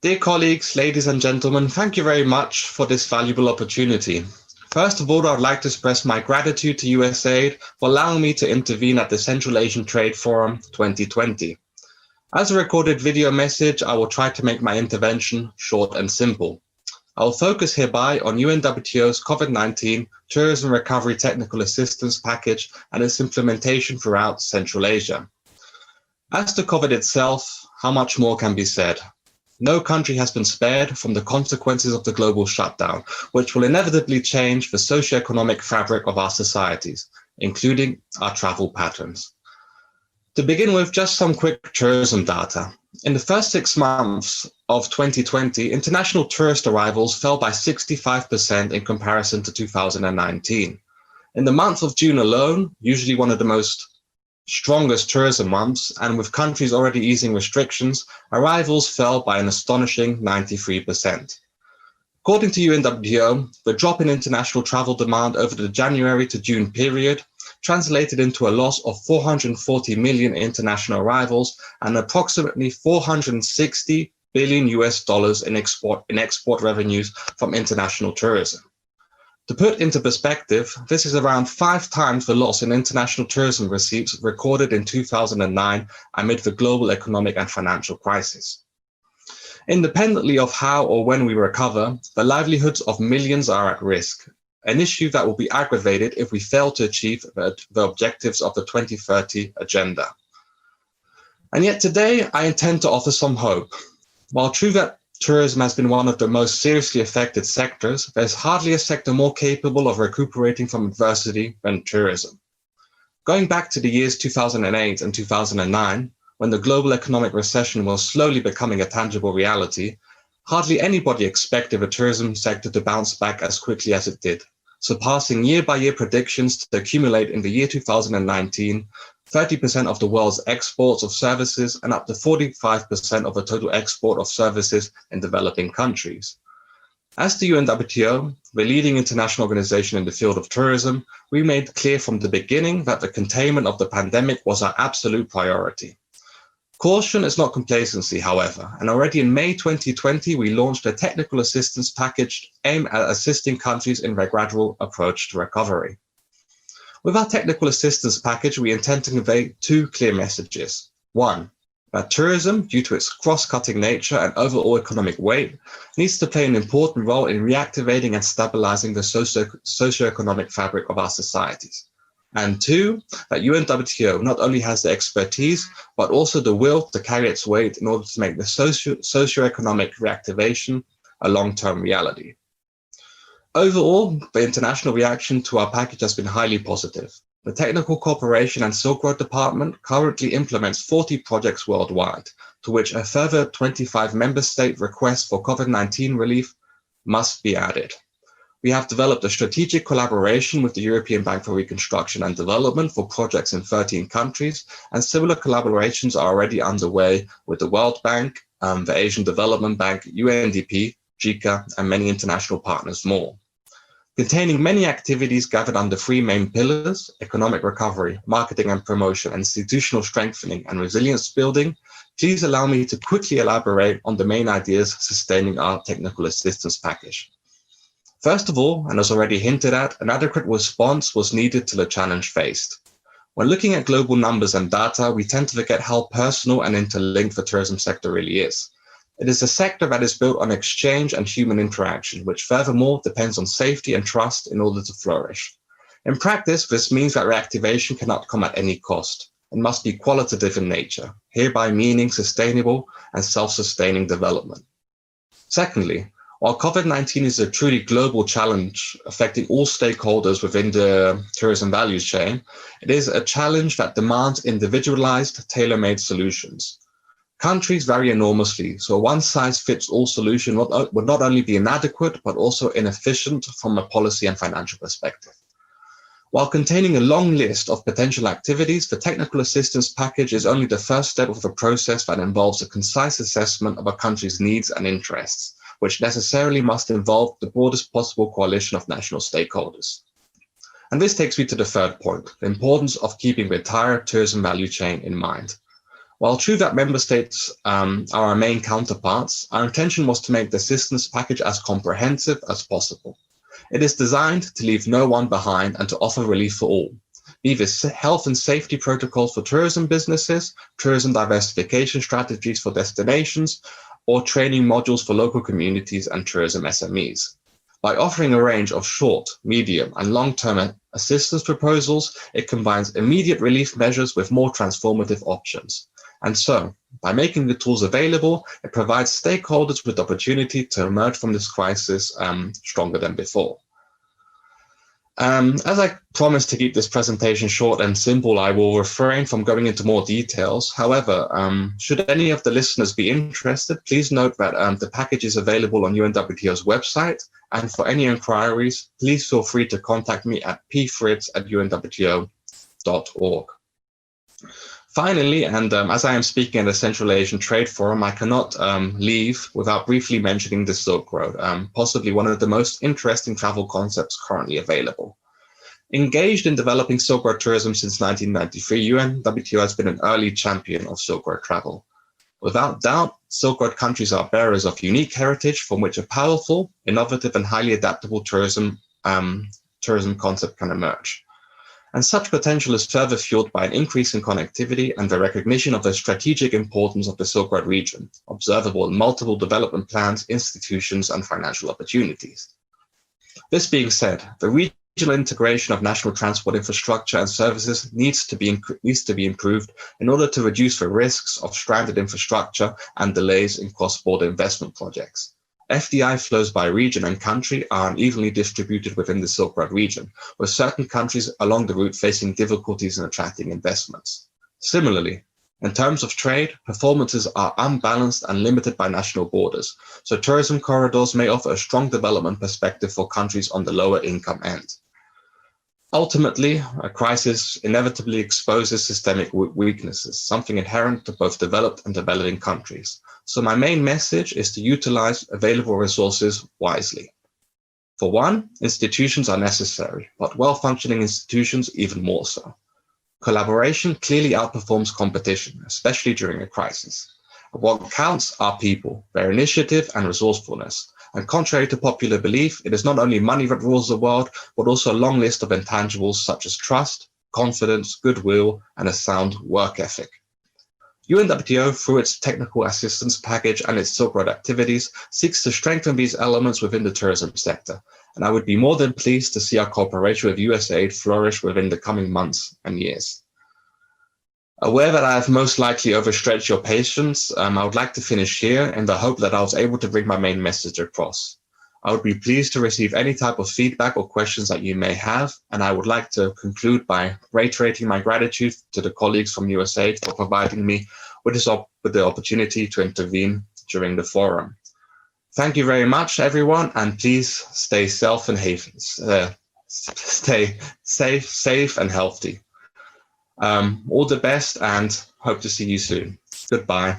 Dear colleagues, ladies and gentlemen, thank you very much for this valuable opportunity. First of all, I'd like to express my gratitude to USAID for allowing me to intervene at the Central Asian Trade Forum 2020. As a recorded video message, I will try to make my intervention short and simple. I will focus hereby on UNWTO's COVID-19 Tourism Recovery Technical Assistance Package and its implementation throughout Central Asia. As to COVID itself, how much more can be said? No country has been spared from the consequences of the global shutdown, which will inevitably change the socio-economic fabric of our societies, including our travel patterns. To begin with, just some quick tourism data. In the first 6 months of 2020, international tourist arrivals fell by 65% in comparison to 2019. In the month of June alone, usually one of the strongest tourism months, and with countries already easing restrictions, arrivals fell by an astonishing 93%. According to UNWTO, the drop in international travel demand over the January to June period translated into a loss of 440 million international arrivals and approximately $460 billion in export revenues from international tourism. To put into perspective, this is around 5 times the loss in international tourism receipts recorded in 2009 amid the global economic and financial crisis. Independently of how or when we recover, the livelihoods of millions are at risk, an issue that will be aggravated if we fail to achieve the objectives of the 2030 agenda. And yet today, I intend to offer some hope. While true that tourism has been one of the most seriously affected sectors, there's hardly a sector more capable of recuperating from adversity than tourism. Going back to the years 2008 and 2009, when the global economic recession was slowly becoming a tangible reality, hardly anybody expected the tourism sector to bounce back as quickly as it did, surpassing year-by-year predictions to accumulate in the year 2019 30% of the world's exports of services and up to 45% of the total export of services in developing countries. As the UNWTO, the leading international organization in the field of tourism, we made clear from the beginning that the containment of the pandemic was our absolute priority. Caution is not complacency, however, and already in May 2020, we launched a technical assistance package aimed at assisting countries in their gradual approach to recovery. With our technical assistance package, we intend to convey 2 clear messages. 1, that tourism, due to its cross-cutting nature and overall economic weight, needs to play an important role in reactivating and stabilizing the socio-economic fabric of our societies. And 2, that UNWTO not only has the expertise, but also the will to carry its weight in order to make the socio-economic reactivation a long-term reality. Overall, the international reaction to our package has been highly positive. The Technical Cooperation and Silk Road Department currently implements 40 projects worldwide, to which a further 25 member state requests for COVID-19 relief must be added. We have developed a strategic collaboration with the European Bank for Reconstruction and Development for projects in 13 countries, and similar collaborations are already underway with the World Bank, the Asian Development Bank, UNDP, JICA, and many international partners more. Containing many activities gathered under 3 main pillars: economic recovery, marketing and promotion, institutional strengthening, and resilience building, please allow me to quickly elaborate on the main ideas sustaining our technical assistance package. First of all, and as already hinted at, an adequate response was needed to the challenge faced. When looking at global numbers and data, we tend to forget how personal and interlinked the tourism sector really is. It is a sector that is built on exchange and human interaction, which furthermore depends on safety and trust in order to flourish. In practice, this means that reactivation cannot come at any cost. It must be qualitative in nature, hereby meaning sustainable and self-sustaining development. Secondly, while COVID-19 is a truly global challenge affecting all stakeholders within the tourism value chain, it is a challenge that demands individualized, tailor-made solutions. Countries vary enormously, so a one-size-fits-all solution would not only be inadequate, but also inefficient from a policy and financial perspective. While containing a long list of potential activities, the technical assistance package is only the first step of a process that involves a concise assessment of a country's needs and interests, which necessarily must involve the broadest possible coalition of national stakeholders. And this takes me to the third point, the importance of keeping the entire tourism value chain in mind. While true that member states are our main counterparts, our intention was to make the assistance package as comprehensive as possible. It is designed to leave no one behind and to offer relief for all, be this health and safety protocols for tourism businesses, tourism diversification strategies for destinations, or training modules for local communities and tourism SMEs. By offering a range of short, medium, and long-term assistance proposals, it combines immediate relief measures with more transformative options. And so, by making the tools available, it provides stakeholders with the opportunity to emerge from this crisis stronger than before. As I promised to keep this presentation short and simple, I will refrain from going into more details. However, should any of the listeners be interested, please note that the package is available on UNWTO's website. And for any inquiries, please feel free to contact me at pfritz@unwto.org. Finally, and as I am speaking at the Central Asian Trade Forum, I cannot leave without briefly mentioning the Silk Road, possibly one of the most interesting travel concepts currently available. Engaged in developing Silk Road tourism since 1993, UNWTO has been an early champion of Silk Road travel. Without doubt, Silk Road countries are bearers of unique heritage from which a powerful, innovative, and highly adaptable tourism concept can emerge. And such potential is further fueled by an increase in connectivity and the recognition of the strategic importance of the Silk Road region, observable in multiple development plans, institutions, and financial opportunities. This being said, the regional integration of national transport infrastructure and services needs to be improved in order to reduce the risks of stranded infrastructure and delays in cross-border investment projects. FDI flows by region and country are unevenly distributed within the Silk Road region, with certain countries along the route facing difficulties in attracting investments. Similarly, in terms of trade, performances are unbalanced and limited by national borders, so tourism corridors may offer a strong development perspective for countries on the lower income end. Ultimately, a crisis inevitably exposes systemic weaknesses, something inherent to both developed and developing countries. So my main message is to utilize available resources wisely. For one, institutions are necessary, but well-functioning institutions even more so. Collaboration clearly outperforms competition, especially during a crisis. What counts are people, their initiative and resourcefulness. And contrary to popular belief, it is not only money that rules the world, but also a long list of intangibles such as trust, confidence, goodwill, and a sound work ethic. UNWTO, through its technical assistance package and its Silk Road activities, seeks to strengthen these elements within the tourism sector. And I would be more than pleased to see our cooperation with USAID flourish within the coming months and years. Aware that I have most likely overstretched your patience, I would like to finish here in the hope that I was able to bring my main message across. I would be pleased to receive any type of feedback or questions that you may have, and I would like to conclude by reiterating my gratitude to the colleagues from USAID for providing me with the opportunity to intervene during the forum. Thank you very much, everyone, and please stay safe and healthy. All the best and hope to see you soon. Goodbye.